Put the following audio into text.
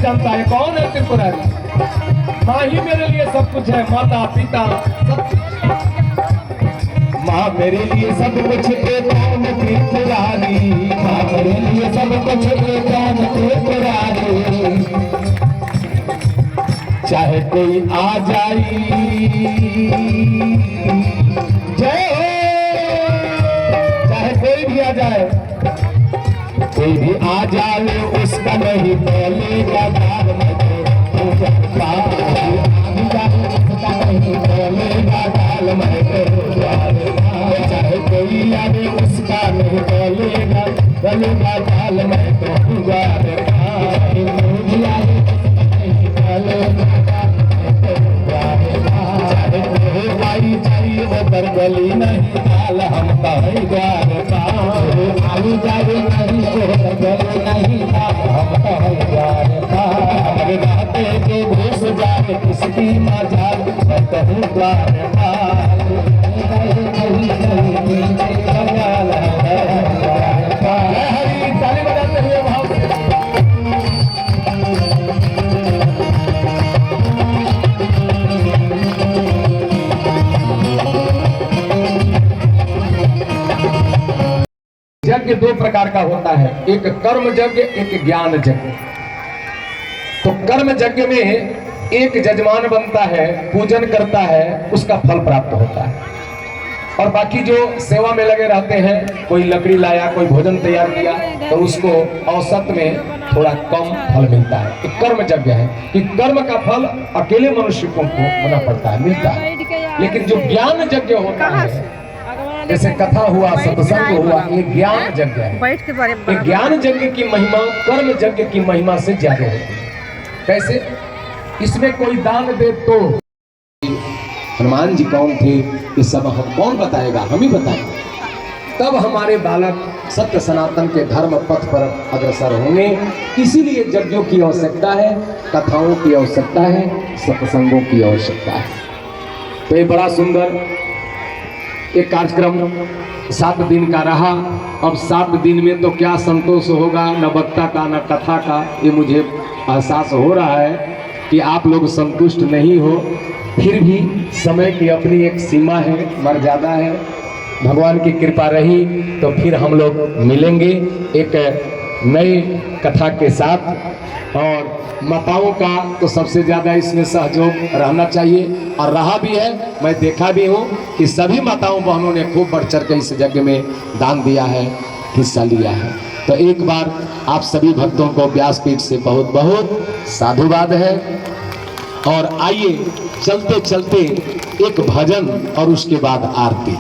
जानता है कौन है त्रिपुरारी? माँ ही मेरे लिए सब कुछ है, माता पिता सब माँ मेरे लिए सब कुछ है, कौन त्रिपुरारी? माँ मेरे लिए सब कुछ है, कौन त्रिपुरारी? चाहे कोई आ जाए जय हो, चाहे कोई भी आ जाए, कोई भी आ जाए उसका नहीं बोलेगा दाल में उसका नहीं बोलेगा दाल में चाहे कोई आवे उसका नहीं बोलेगा दाल में तो उधर गली नहीं दाल हम कहीं द्वार आलू जाए नहीं उधर गली नहीं दाल हम कहीं द्वार राते के घुस जाए किसकी मजाल मैं कहूँ द्वार हरी ताली बजाते हुए भाव यज्ञ दो प्रकार का होता है, एक कर्म यज्ञ, एक ज्ञान यज्ञ। तो कर्म यज्ञ में एक जजमान बनता है, पूजन करता है, उसका फल प्राप्त होता है, और बाकी जो सेवा में लगे रहते हैं, कोई लकड़ी लाया, कोई भोजन तैयार किया, तो उसको औसत में थोड़ा कम फल मिलता है। एक कर्म यज्ञ है कि कर्म का फल अकेले मनुष्य को होना पड़ता है, मिलता है। लेकिन जो ज्ञान यज्ञ होता है, जैसे कथा हुआ, सत्संग हुआ, ये ज्ञान यज्ञ है। ये ज्ञान यज्ञ की महिमा कर्म यज्ञ की महिमा से ज्यादा होती है। कैसे? इसमें कोई दान दे तो हनुमान जी कौन थे, ये सब हम कौन बताएगा? हम ही बताएंगे। तब हमारे बालक सत्य सनातन के धर्म पथ पर अग्रसर होंगे। इसीलिए यज्ञों की आवश्यकता है, कथाओं की आवश्यकता है, सत्संगों की आवश्यकता है। तो ये बड़ा सुंदर एक कार्यक्रम 7 दिन का रहा। अब 7 दिन में तो क्या संतोष होगा, न वक्ता का न कथा का। ये मुझे एहसास हो रहा है कि आप लोग संतुष्ट नहीं हो। फिर भी समय की अपनी एक सीमा है, मर्यादा है। भगवान की कृपा रही तो फिर हम लोग मिलेंगे एक नई कथा के साथ। और माताओं का तो सबसे ज़्यादा इसमें सहयोग रहना चाहिए, और रहा भी है। मैं देखा भी हूँ कि सभी माताओं बहनों ने खूब बढ़ चढ़ के इस यज्ञ में दान दिया है, हिस्सा लिया है। तो एक बार आप सभी भक्तों को व्यासपीठ से बहुत बहुत साधुवाद है। और आइए चलते चलते एक भजन और उसके बाद आरती।